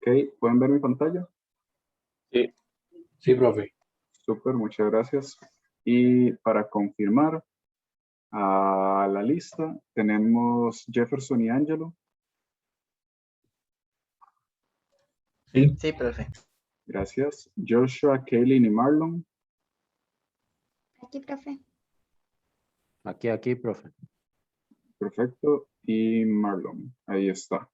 Ok, ¿pueden ver mi pantalla? Sí, sí, profe. Súper, muchas gracias. Y para confirmar a la lista, tenemos Jefferson y Angelo. Sí, Sí, profe. Gracias. Joshua, Kaylin y Marlon. Aquí, profe. aquí, profe. Perfecto. Y Marlon, ahí está.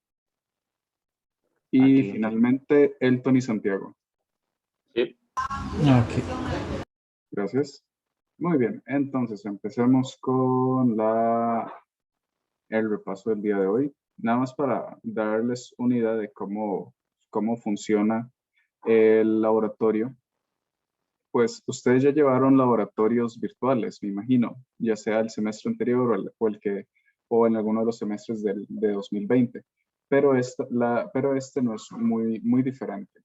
Y Aquí. finalmente, Elton y Santiago. Sí. Ok. Gracias. Muy bien, entonces empecemos con el repaso del día de hoy. Nada más para darles una idea de cómo funciona el laboratorio. Pues ustedes ya llevaron laboratorios virtuales, me imagino, ya sea el semestre anterior o en alguno de los semestres de 2020, pero este no es muy diferente.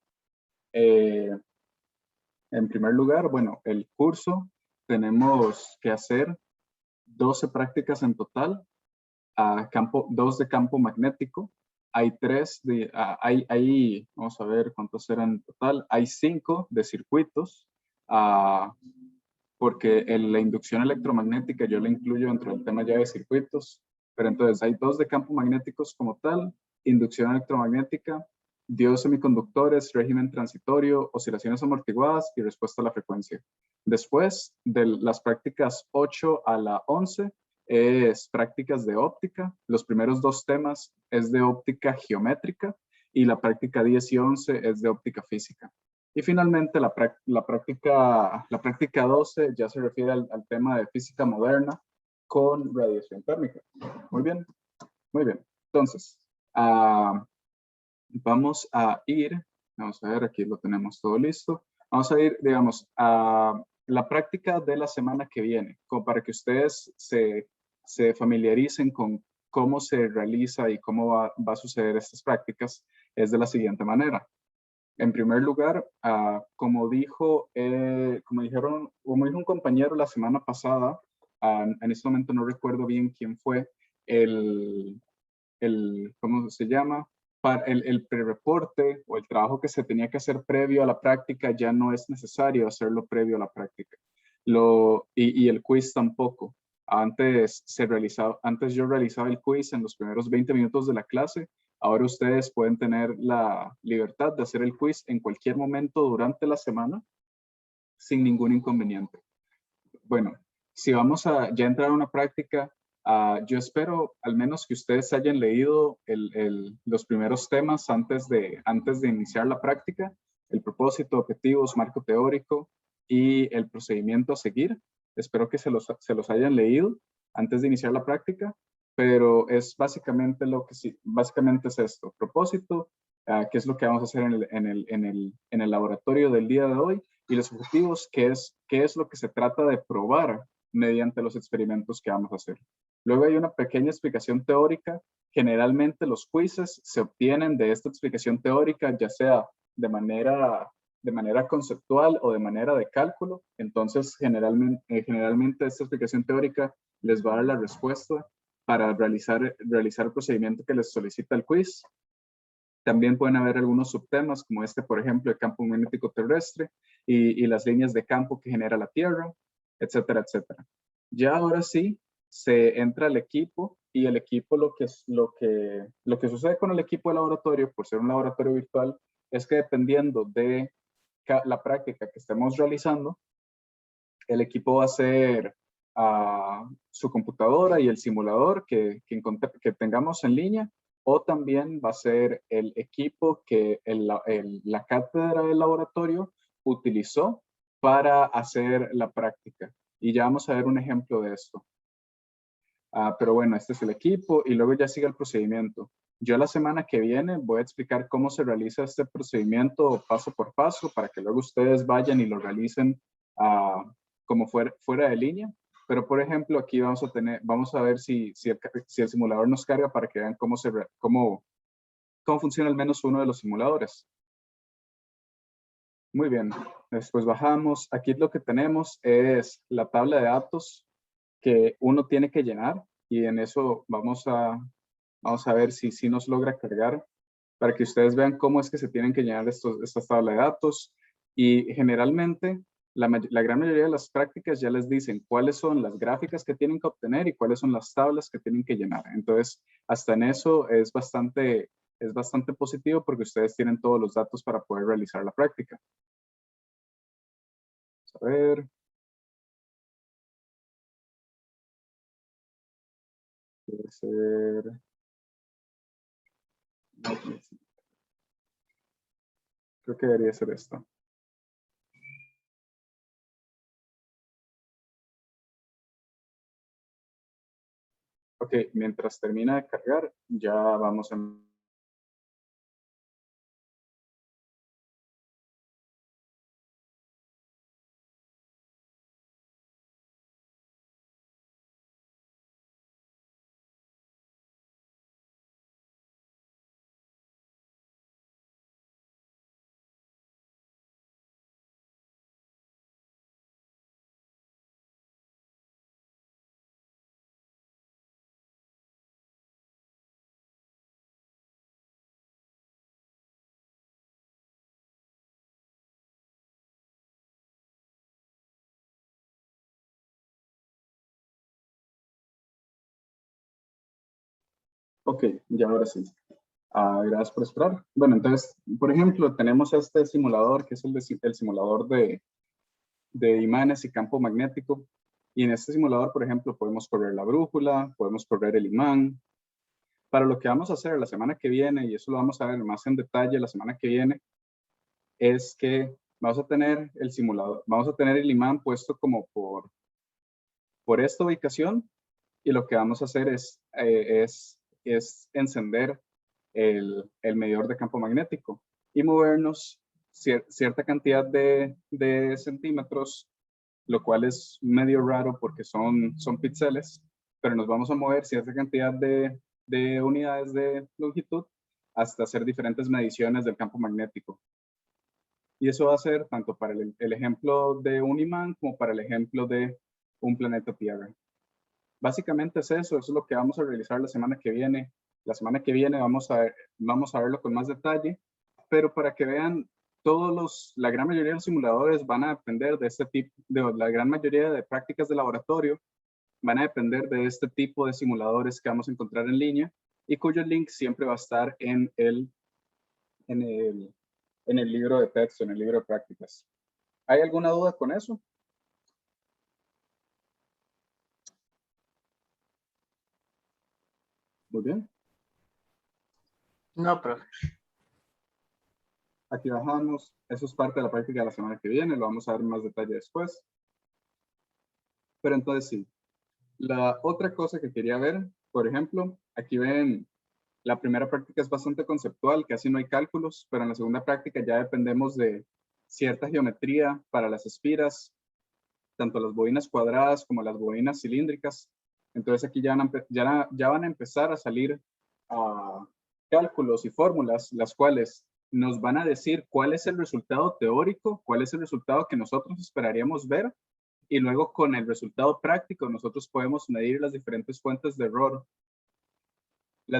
En primer lugar, bueno, el curso tenemos que hacer 12 prácticas en total, dos de campo magnético. Vamos a ver cuántos eran en total. Hay 5 de circuitos, porque la inducción electromagnética yo la incluyo dentro del tema ya de circuitos, pero entonces hay 2 de campo magnéticos como tal, inducción electromagnética, diodos semiconductores, régimen transitorio, oscilaciones amortiguadas y respuesta a la frecuencia. Después de las prácticas 8 a la 11, es prácticas de óptica. Los primeros 2 temas es de óptica geométrica y la práctica 10 y 11 es de óptica física. Y finalmente la práctica 12 ya se refiere al tema de física moderna con radiación térmica. Muy bien, muy bien. Entonces, vamos a ver, aquí lo tenemos todo listo. Vamos a ir, digamos, a la práctica de la semana que viene, como para que ustedes se familiaricen con cómo se realiza y cómo va a suceder estas prácticas, es de la siguiente manera. En primer lugar, como dijo un compañero la semana pasada, en este momento no recuerdo bien quién fue, ¿cómo se llama? El prereporte o el trabajo que se tenía que hacer previo a la práctica ya no es necesario hacerlo previo a la práctica. Y el quiz tampoco. Antes yo realizaba el quiz en los primeros 20 minutos de la clase. Ahora ustedes pueden tener la libertad de hacer el quiz en cualquier momento durante la semana sin ningún inconveniente. Bueno, si vamos a ya entrar a una práctica, yo espero al menos que ustedes hayan leído los primeros temas antes de iniciar la práctica, el propósito, objetivos, marco teórico y el procedimiento a seguir. Espero que se los hayan leído antes de iniciar la práctica, pero es básicamente básicamente es esto, propósito, qué es lo que vamos a hacer en el laboratorio del día de hoy, y los objetivos, qué es lo que se trata de probar mediante los experimentos que vamos a hacer. Luego hay una pequeña explicación teórica. Generalmente los quizzes se obtienen de esta explicación teórica, ya sea de manera conceptual o de manera de cálculo. Entonces, generalmente esta explicación teórica les va a dar la respuesta para realizar el procedimiento que les solicita el quiz. También pueden haber algunos subtemas, como este, por ejemplo, el campo magnético terrestre y las líneas de campo que genera la Tierra, etcétera, etcétera. Ya ahora sí, se entra al equipo, y el equipo, lo que sucede con el equipo de laboratorio, por ser un laboratorio virtual, es que dependiendo de la práctica que estemos realizando, el equipo va a ser su computadora y el simulador que tengamos en línea, o también va a ser el equipo que la cátedra del laboratorio utilizó para hacer la práctica. Y ya vamos a ver un ejemplo de esto. Pero bueno, este es el equipo y luego ya sigue el procedimiento. Yo la semana que viene voy a explicar cómo se realiza este procedimiento paso por paso para que luego ustedes vayan y lo realicen como fuera de línea. Pero por ejemplo, aquí vamos a ver si el simulador nos carga para que vean cómo funciona al menos uno de los simuladores. Muy bien, después bajamos. Aquí lo que tenemos es la tabla de datos que uno tiene que llenar, y en eso vamos a ver si nos logra cargar para que ustedes vean cómo es que se tienen que llenar estas tablas de datos. Y generalmente, la gran mayoría de las prácticas ya les dicen cuáles son las gráficas que tienen que obtener y cuáles son las tablas que tienen que llenar. Entonces, hasta en eso es bastante positivo porque ustedes tienen todos los datos para poder realizar la práctica. Vamos a ver. Debe ser... Creo que debería ser esto. Ok, mientras termina de cargar, ya vamos a... Ok, ya ahora sí. Gracias por esperar. Bueno, entonces, por ejemplo, tenemos este simulador, que es el simulador de imanes y campo magnético. Y en este simulador, por ejemplo, podemos correr la brújula, podemos correr el imán. Para lo que vamos a hacer la semana que viene, y eso lo vamos a ver más en detalle la semana que viene, es que vamos a tener el simulador, vamos a tener el imán puesto como por esta ubicación, y lo que vamos a hacer es encender el medidor de campo magnético y movernos cierta cantidad de centímetros, lo cual es medio raro porque son píxeles, pero nos vamos a mover cierta cantidad de unidades de longitud hasta hacer diferentes mediciones del campo magnético. Y eso va a ser tanto para el ejemplo de un imán como para el ejemplo de un planeta Tierra. Básicamente es eso es lo que vamos a realizar la semana que viene. La semana que viene vamos a verlo con más detalle, pero para que vean, la gran mayoría de los simuladores van a depender de este tipo, la gran mayoría de prácticas de laboratorio van a depender de este tipo de simuladores que vamos a encontrar en línea y cuyo link siempre va a estar en el libro de texto, en el libro de prácticas. ¿Hay alguna duda con eso? Muy bien. No, profe. Aquí bajamos. Eso es parte de la práctica de la semana que viene. Lo vamos a ver en más detalle después. Pero entonces sí. La otra cosa que quería ver, por ejemplo, aquí ven, la primera práctica es bastante conceptual, casi no hay cálculos, pero en la segunda práctica ya dependemos de cierta geometría para las espiras, tanto las bobinas cuadradas como las bobinas cilíndricas. Entonces aquí ya van a empezar a salir cálculos y fórmulas, las cuales nos van a decir cuál es el resultado teórico, cuál es el resultado que nosotros esperaríamos ver, y luego con el resultado práctico nosotros podemos medir las diferentes fuentes de error, y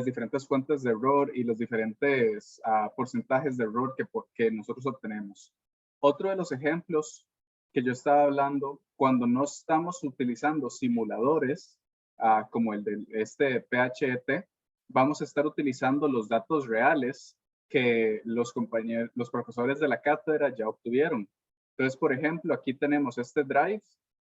los diferentes porcentajes de error que nosotros obtenemos. Otro de los ejemplos que yo estaba hablando, cuando no estamos utilizando simuladores como el de este PHET, vamos a estar utilizando los datos reales que los profesores de la cátedra ya obtuvieron. Entonces, por ejemplo, aquí tenemos este drive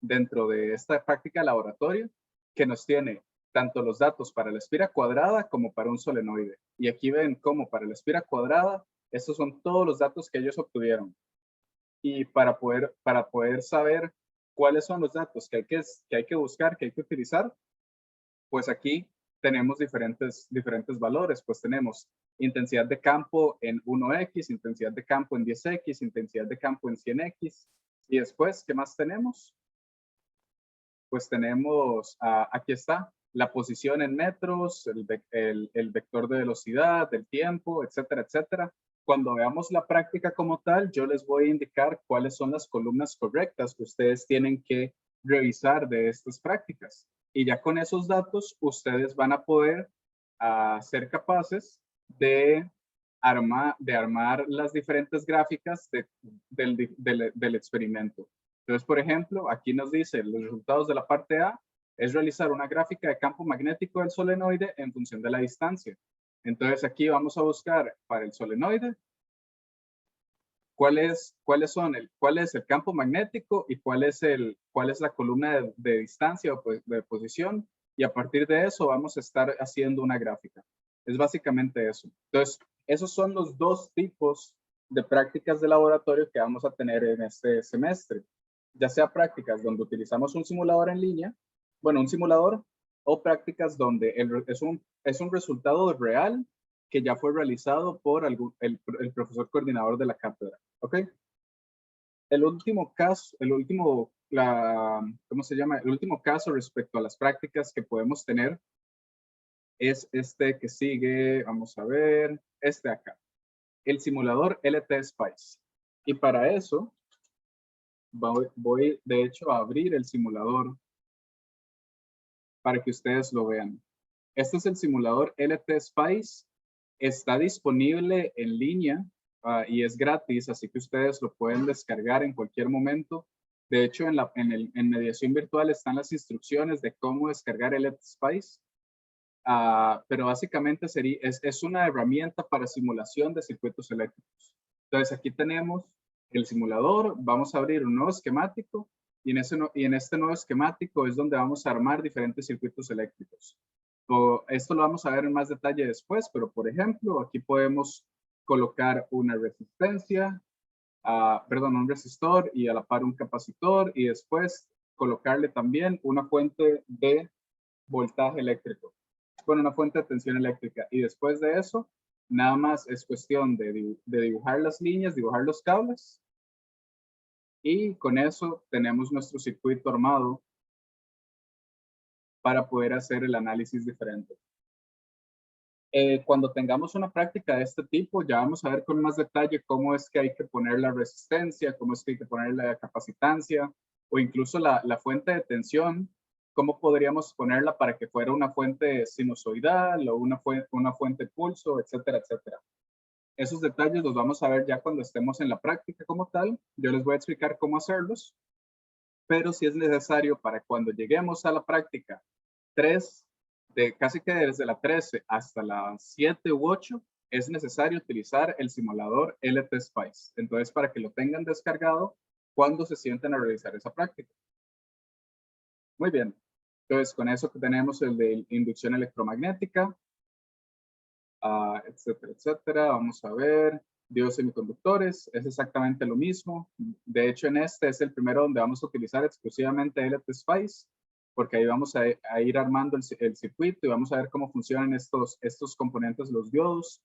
dentro de esta práctica de laboratorio que nos tiene tanto los datos para la espira cuadrada como para un solenoide. Y aquí ven cómo para la espira cuadrada, estos son todos los datos que ellos obtuvieron. Y para poder saber cuáles son los datos que hay que buscar, que hay que utilizar, pues aquí tenemos diferentes valores. Pues tenemos intensidad de campo en 1x, intensidad de campo en 10x, intensidad de campo en 100x. Y después, ¿qué más tenemos? Pues tenemos, aquí está, la posición en metros, el vector de velocidad, del tiempo, etcétera, etcétera. Cuando veamos la práctica como tal, yo les voy a indicar cuáles son las columnas correctas que ustedes tienen que revisar de estas prácticas. Y ya con esos datos, ustedes van a poder ser capaces de armar las diferentes gráficas del experimento. Entonces, por ejemplo, aquí nos dice los resultados de la parte A es realizar una gráfica de campo magnético del solenoide en función de la distancia. Entonces, aquí vamos a buscar para el solenoide cuál es el campo magnético y cuál es la columna de distancia o de posición, y a partir de eso vamos a estar haciendo una gráfica. Es básicamente eso. Entonces, esos son los dos tipos de prácticas de laboratorio que vamos a tener en este semestre. Ya sea prácticas donde utilizamos un simulador en línea, bueno, un simulador, o prácticas donde es un resultado real que ya fue realizado por el profesor coordinador de la cátedra. ¿Ok? El último caso, ¿cómo se llama? El último caso respecto a las prácticas que podemos tener es este que sigue, vamos a ver, este acá, el simulador LT-SPICE. Y para eso, voy de hecho a abrir el simulador para que ustedes lo vean. Este es el simulador LT-SPICE. Está disponible en línea y es gratis, así que ustedes lo pueden descargar en cualquier momento. De hecho, en mediación virtual están las instrucciones de cómo descargar LT-SPICE. Pero básicamente es una herramienta para simulación de circuitos eléctricos. Entonces aquí tenemos el simulador, vamos a abrir un nuevo esquemático y en este nuevo esquemático es donde vamos a armar diferentes circuitos eléctricos. Esto lo vamos a ver en más detalle después, pero por ejemplo aquí podemos colocar una resistencia, un resistor y a la par un capacitor, y después colocarle también una fuente de voltaje eléctrico. Bueno, una fuente de tensión eléctrica, y después de eso nada más es cuestión de dibujar las líneas, dibujar los cables, y con eso tenemos nuestro circuito armado para poder hacer el análisis diferente. Cuando tengamos una práctica de este tipo, ya vamos a ver con más detalle cómo es que hay que poner la resistencia, cómo es que hay que poner la capacitancia, o incluso la fuente de tensión, cómo podríamos ponerla para que fuera una fuente sinusoidal o una fuente pulso, etcétera, etcétera. Esos detalles los vamos a ver ya cuando estemos en la práctica como tal. Yo les voy a explicar cómo hacerlos, pero si es necesario para cuando lleguemos a la práctica 3, casi que desde la 13 hasta la 7 u 8, es necesario utilizar el simulador LT-SPICE. Entonces, para que lo tengan descargado cuando se sienten a realizar esa práctica. Muy bien. Entonces, con eso que tenemos el de inducción electromagnética, etcétera, etcétera. Vamos a ver. Diodos semiconductores, es exactamente lo mismo. De hecho, en este es el primero donde vamos a utilizar exclusivamente LT-SPICE, porque ahí vamos a ir armando el circuito y vamos a ver cómo funcionan estos componentes, los diodos.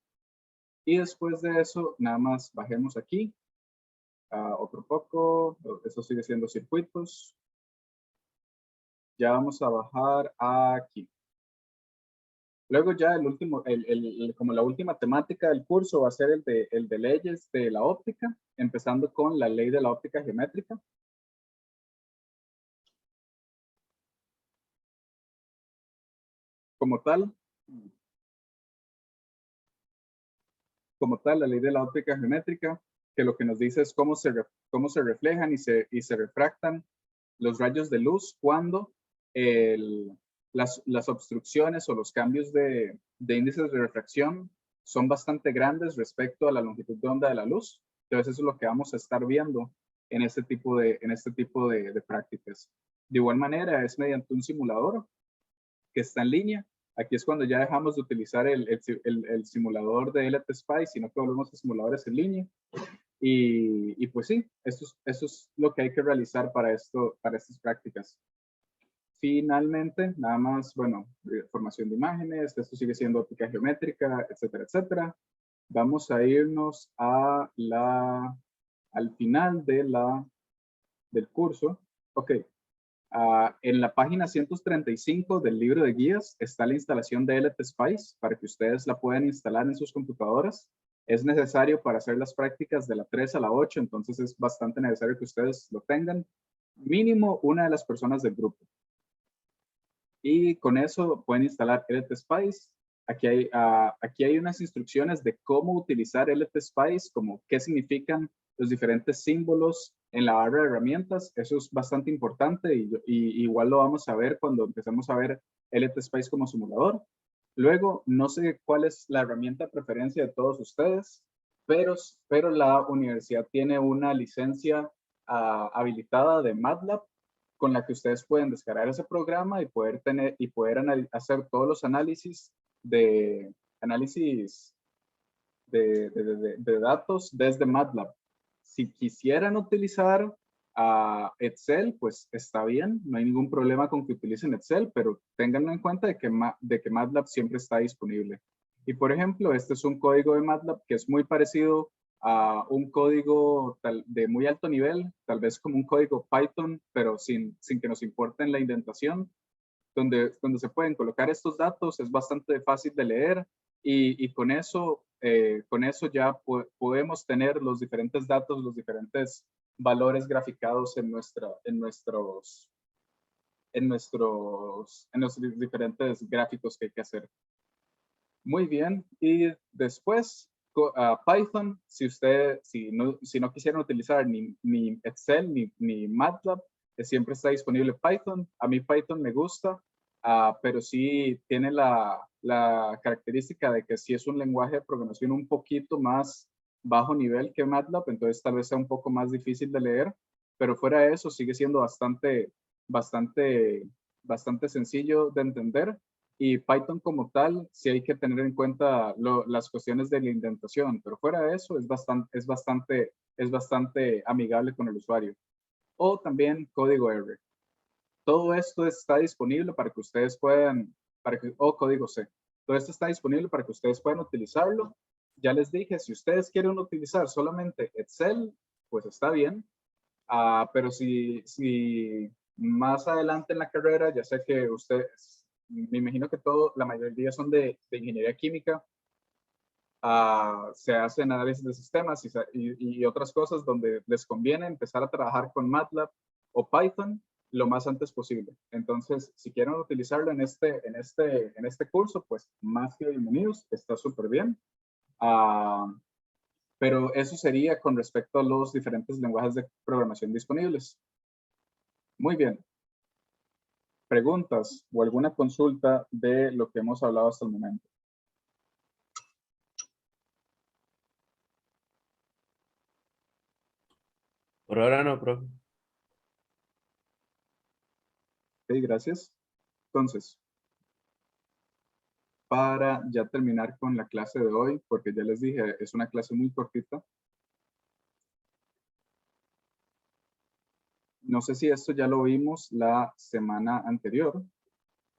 Y después de eso, nada más bajemos aquí otro poco. Eso sigue siendo circuitos. Ya vamos a bajar aquí. Luego ya como la última temática del curso va a ser el de leyes de la óptica, empezando con la ley de la óptica geométrica. Como tal, la ley de la óptica geométrica, que lo que nos dice es cómo se reflejan y se refractan los rayos de luz cuando las obstrucciones o los cambios de índices de refracción son bastante grandes respecto a la longitud de onda de la luz. Entonces eso es lo que vamos a estar viendo en este tipo de prácticas. De igual manera, es mediante un simulador que está en línea. Aquí es cuando ya dejamos de utilizar el simulador de LT-SPICE, sino que volvemos a simuladores en línea. Y pues sí, eso es lo que hay que realizar para estas prácticas. Finalmente, nada más, bueno, formación de imágenes, esto sigue siendo óptica geométrica, etcétera, etcétera. Vamos a irnos al final del curso. Ok. En la página 135 del libro de guías está la instalación de LT-SPICE para que ustedes la puedan instalar en sus computadoras. Es necesario para hacer las prácticas de la 3 a la 8, entonces es bastante necesario que ustedes lo tengan. Mínimo una de las personas del grupo. Y con eso pueden instalar LT-SPICE aquí hay unas instrucciones de cómo utilizar LTSpice, como qué significan los diferentes símbolos en la barra de herramientas. Eso es bastante importante y igual lo vamos a ver cuando empecemos a ver LTSpice como simulador. Luego, no sé cuál es la herramienta de preferencia de todos ustedes, pero la universidad tiene una licencia habilitada de MATLAB con la que ustedes pueden descargar ese programa y poder hacer todos los análisis de datos desde MATLAB. Si quisieran utilizar Excel, pues está bien, no hay ningún problema con que utilicen Excel, pero tengan en cuenta de que MATLAB siempre está disponible. Y por ejemplo, este es un código de MATLAB que es muy parecido a un código de muy alto nivel, tal vez como un código Python, pero sin que nos importe la indentación, donde se pueden colocar estos datos, es bastante fácil de leer y con eso ya podemos tener los diferentes datos, los diferentes valores graficados en los diferentes gráficos que hay que hacer. Muy bien, y después Python, si no quisieran utilizar ni Excel ni MATLAB, siempre está disponible Python. A mí Python me gusta, pero sí tiene la característica de que sí es un lenguaje de programación un poquito más bajo nivel que MATLAB, entonces tal vez sea un poco más difícil de leer, pero fuera de eso sigue siendo bastante sencillo de entender. Y Python como tal, sí hay que tener en cuenta las cuestiones de la indentación, pero fuera de eso es bastante amigable con el usuario. O también código R. Todo esto está disponible para que ustedes puedan, o código C. Todo esto está disponible para que ustedes puedan utilizarlo. Ya les dije, si ustedes quieren utilizar solamente Excel, pues está bien. Pero si más adelante en la carrera, ya sé que ustedes, me imagino que la mayoría son de ingeniería química, se hacen análisis de sistemas y otras cosas donde les conviene empezar a trabajar con MATLAB o Python lo más antes posible. Entonces, si quieren utilizarlo en este curso, pues más que bienvenidos, está súper bien. Pero eso sería con respecto a los diferentes lenguajes de programación disponibles. Muy bien. ¿Preguntas o alguna consulta de lo que hemos hablado hasta el momento? Por ahora no, profe. Ok, gracias. Entonces, para ya terminar con la clase de hoy, porque ya les dije, es una clase muy cortita. No sé si esto ya lo vimos la semana anterior,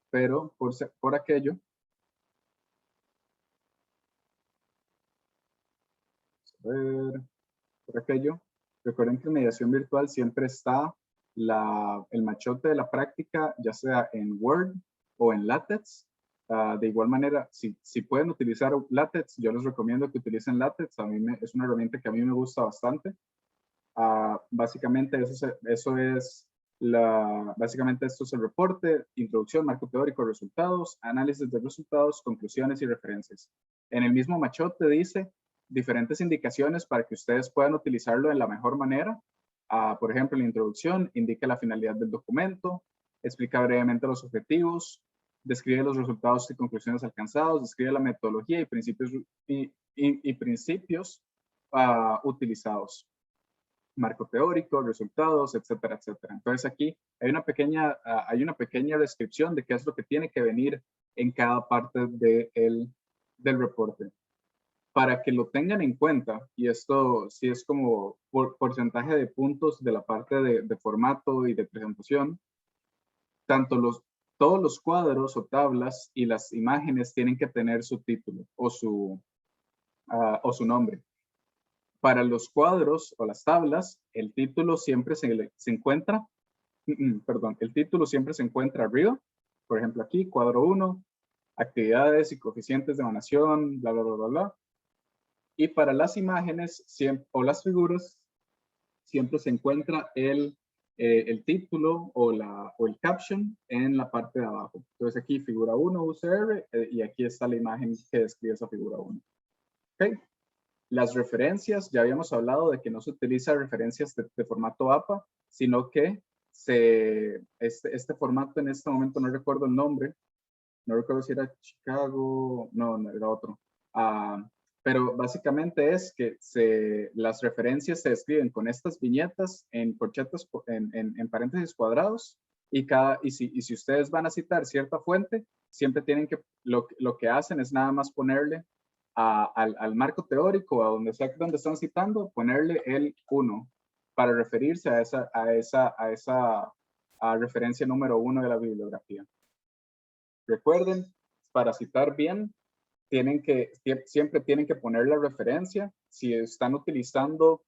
pero por aquello, recuerden que en mediación virtual siempre está el machote de la práctica, ya sea en Word o en LaTeX. De igual manera, si pueden utilizar LaTeX, yo les recomiendo que utilicen LaTeX. Es una herramienta que a mí me gusta bastante. Básicamente básicamente esto es el reporte, introducción, marco teórico, resultados, análisis de resultados, conclusiones y referencias. En el mismo machote dice diferentes indicaciones para que ustedes puedan utilizarlo de la mejor manera. Por ejemplo, en la introducción indica la finalidad del documento, explica brevemente los objetivos, describe los resultados y conclusiones alcanzados, describe la metodología y principios utilizados. Marco teórico, resultados, etcétera, etcétera. Entonces aquí hay una pequeña descripción de qué es lo que tiene que venir en cada parte del reporte. Para que lo tengan en cuenta, y esto sí es como porcentaje de puntos de la parte de formato y de presentación, todos los cuadros o tablas y las imágenes tienen que tener su título o su nombre. Para los cuadros o las tablas, el título siempre se encuentra, el título siempre se encuentra arriba. Por ejemplo, aquí, cuadro 1, actividades y coeficientes de emanación, bla, bla, bla, bla, bla. Y para las imágenes o las figuras, siempre se encuentra el el título o el caption en la parte de abajo. Entonces aquí figura 1 UCR y aquí está la imagen que describe esa figura 1. Okay. Las referencias, ya habíamos hablado de que no se utiliza referencias de formato APA, sino que este formato en este momento no recuerdo el nombre, no recuerdo si era Chicago, no era otro. Pero básicamente es que las referencias se escriben con estas viñetas en corchetas, en paréntesis cuadrados, y si ustedes van a citar cierta fuente, siempre tienen que, lo que hacen es nada más ponerle al marco teórico, a donde sea donde están citando, ponerle el 1 para referirse a esa referencia número 1 de la bibliografía. Recuerden, para citar bien, siempre tienen que poner la referencia. Si están utilizando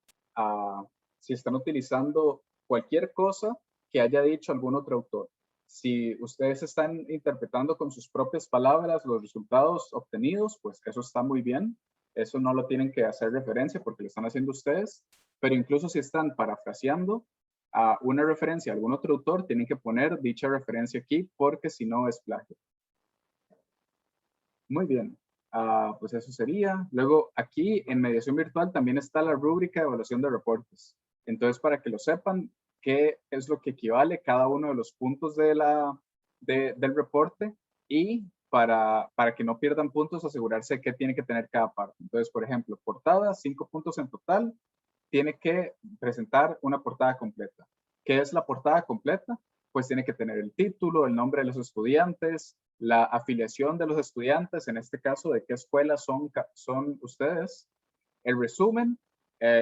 cualquier cosa que haya dicho algún otro autor. Si ustedes están interpretando con sus propias palabras los resultados obtenidos, pues eso está muy bien. Eso no lo tienen que hacer referencia porque lo están haciendo ustedes. Pero incluso si están parafraseando una referencia a algún otro autor, tienen que poner dicha referencia aquí porque si no es plagio. Muy bien. Pues eso sería. Luego aquí en mediación virtual también está la rúbrica de evaluación de reportes. Entonces, para que lo sepan, qué es lo que equivale cada uno de los puntos del reporte y para que no pierdan puntos, asegurarse de qué tiene que tener cada parte. Entonces, por ejemplo, portada, 5 puntos en total, tiene que presentar una portada completa. ¿Qué es la portada completa? Pues tiene que tener el título, el nombre de los estudiantes, la afiliación de los estudiantes, en este caso, de qué escuela son ustedes, el resumen,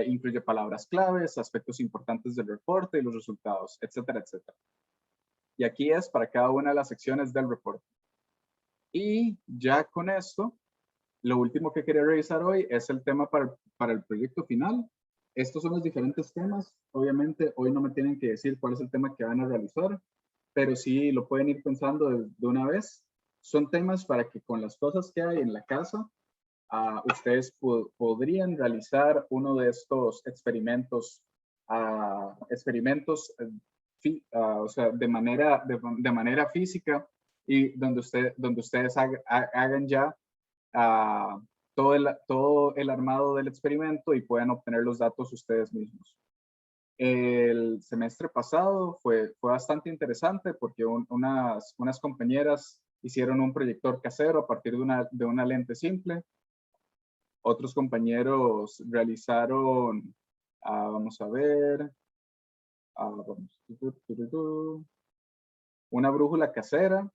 incluye palabras claves, aspectos importantes del reporte y los resultados, etcétera, etcétera. Y aquí es para cada una de las secciones del reporte. Y ya con esto, lo último que quería revisar hoy es el tema para el proyecto final. Estos son los diferentes temas. Obviamente, hoy no me tienen que decir cuál es el tema que van a realizar, pero sí lo pueden ir pensando de una vez. Son temas para que con las cosas que hay en la casa, ustedes podrían realizar uno de estos experimentos, o sea, de manera física y donde ustedes hagan ya todo el armado del experimento y puedan obtener los datos ustedes mismos. El semestre pasado fue bastante interesante porque unas compañeras hicieron un proyector casero a partir de una lente simple. Otros compañeros realizaron, vamos a ver, una brújula casera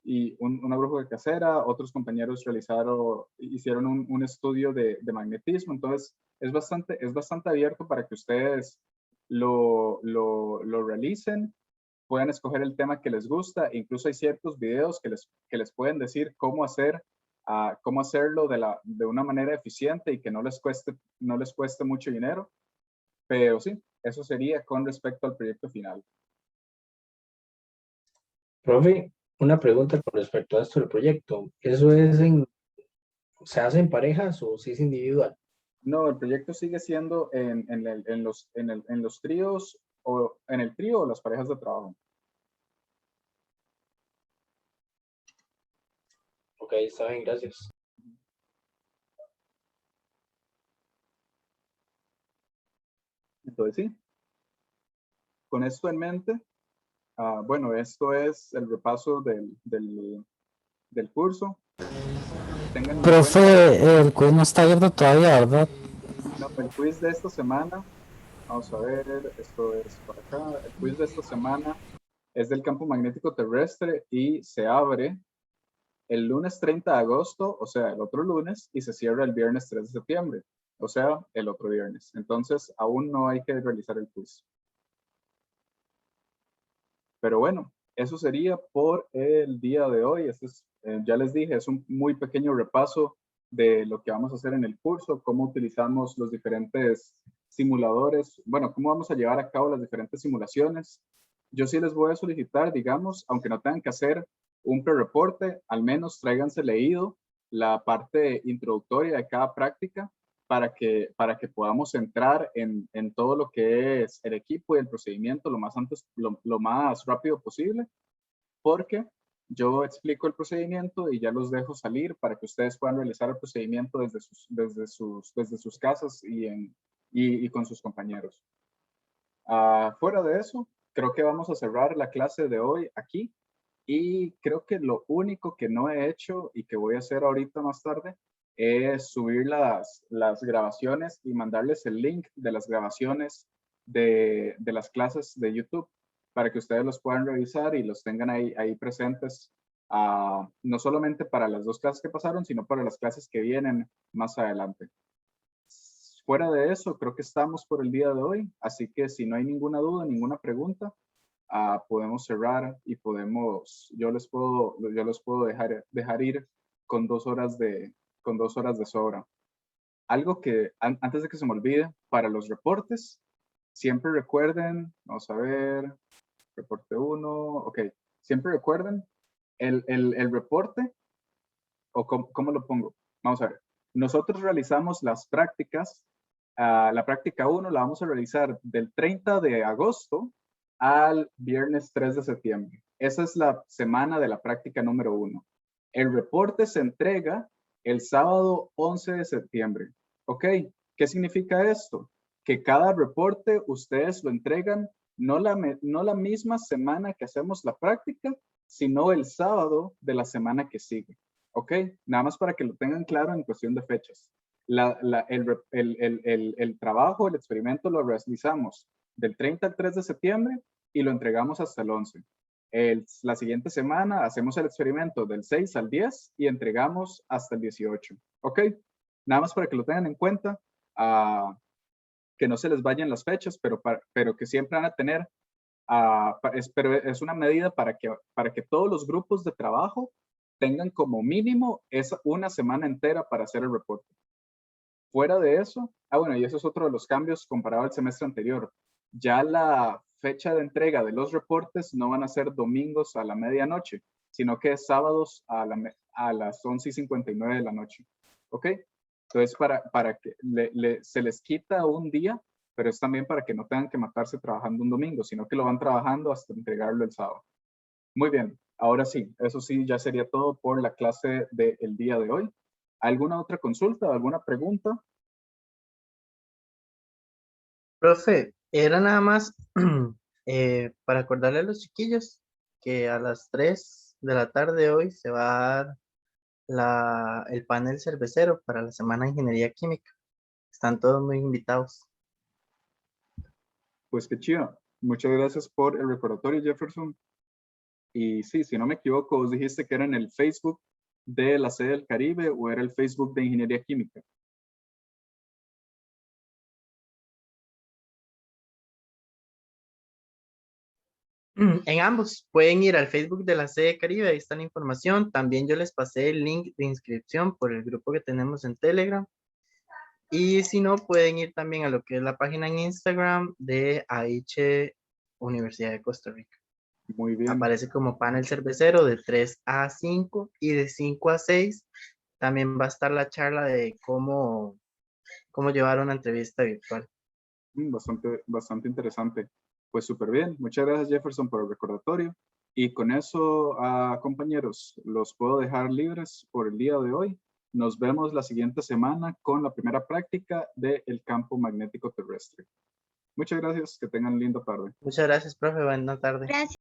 una brújula casera. Otros compañeros hicieron un estudio de magnetismo. Entonces, es bastante abierto para que ustedes lo realicen. Pueden escoger el tema que les gusta. Incluso hay ciertos videos que les pueden decir cómo hacerlo de una manera eficiente y que no les cueste mucho dinero. Pero sí, eso sería con respecto al proyecto final. Profe, una pregunta con respecto a esto del proyecto. ¿Eso se hace en parejas o si es individual? No, el proyecto sigue siendo en los tríos o en el trío o las parejas de trabajo. Ok, está bien, gracias. Entonces sí, con esto en mente, bueno, esto es el repaso del curso. Profe, el quiz no está abierto todavía, ¿verdad? No, el quiz de esta semana, vamos a ver, esto es por acá. El quiz de esta semana es del campo magnético terrestre y se abre el lunes 30 de agosto, o sea, el otro lunes, y se cierra el viernes 3 de septiembre, o sea, el otro viernes. Entonces, aún no hay que realizar el quiz. Pero bueno, eso sería por el día de hoy. Ya les dije, es un muy pequeño repaso de lo que vamos a hacer en el curso, cómo utilizamos los diferentes simuladores, bueno, cómo vamos a llevar a cabo las diferentes simulaciones. Yo sí les voy a solicitar, digamos, aunque no tengan que hacer un pre-reporte, al menos tráiganse leído la parte introductoria de cada práctica para que podamos entrar en todo lo que es el equipo y el procedimiento lo más rápido posible, porque yo explico el procedimiento y ya los dejo salir para que ustedes puedan realizar el procedimiento desde sus casas y con sus compañeros. Fuera de eso, creo que vamos a cerrar la clase de hoy aquí. Y creo que lo único que no he hecho y que voy a hacer ahorita más tarde es subir las grabaciones y mandarles el link de las grabaciones de las clases de YouTube para que ustedes los puedan revisar y los tengan ahí presentes, no solamente para las 2 clases que pasaron, sino para las clases que vienen más adelante. Fuera de eso, creo que estamos por el día de hoy, así que si no hay ninguna duda, ninguna pregunta, podemos cerrar y yo los puedo dejar ir con 2 horas de sobra. Algo que antes de que se me olvide, para los reportes, siempre recuerden, vamos a ver, reporte 1, ok, siempre recuerden el reporte, o ¿cómo lo pongo? Vamos a ver, nosotros realizamos las prácticas, la práctica 1 la vamos a realizar del 30 de agosto al viernes 3 de septiembre. Esa es la semana de la práctica número 1. El reporte se entrega el sábado 11 de septiembre. ¿Ok? ¿Qué significa esto? Que cada reporte ustedes lo entregan no la misma semana que hacemos la práctica, sino el sábado de la semana que sigue. ¿Ok? Nada más para que lo tengan claro en cuestión de fechas. El trabajo, el experimento lo realizamos del 30 al 3 de septiembre y lo entregamos hasta el 11. La siguiente semana hacemos el experimento del 6 al 10 y entregamos hasta el 18. ¿Ok? Nada más para que lo tengan en cuenta, que no se les vayan las fechas, pero que siempre van a tener, pero es una medida para que todos los grupos de trabajo tengan como mínimo una semana entera para hacer el reporte. Fuera de eso, bueno, y eso es otro de los cambios comparado al semestre anterior. Ya la fecha de entrega de los reportes no van a ser domingos a la medianoche, sino que es sábados a las 11:59 de la noche. ¿Ok? Entonces, para que se les quita un día, pero es también para que no tengan que matarse trabajando un domingo, sino que lo van trabajando hasta entregarlo el sábado. Muy bien, ahora sí, eso sí, ya sería todo por la clase del día de hoy. ¿Alguna otra consulta, alguna pregunta? Profe, era nada más para acordarle a los chiquillos que a las 3 de la tarde hoy se va a dar el panel cervecero para la Semana de Ingeniería Química. Están todos muy invitados. Pues qué chido. Muchas gracias por el recordatorio, Jefferson. Y sí, si no me equivoco, vos dijiste que era en el Facebook de la sede del Caribe o era el Facebook de Ingeniería Química. En ambos pueden ir al Facebook de la sede Caribe, ahí está la información. También yo les pasé el link de inscripción por el grupo que tenemos en Telegram. Y si no, pueden ir también a lo que es la página en Instagram de AICHE Universidad de Costa Rica. Muy bien. Aparece como panel cervecero de 3 a 5 y de 5 a 6 también va a estar la charla de cómo llevar una entrevista virtual. Bastante interesante. Pues súper bien. Muchas gracias, Jefferson, por el recordatorio. Y con eso, compañeros, los puedo dejar libres por el día de hoy. Nos vemos la siguiente semana con la primera práctica del campo magnético terrestre. Muchas gracias. Que tengan linda tarde. Muchas gracias, profe. Buenas tardes. Gracias.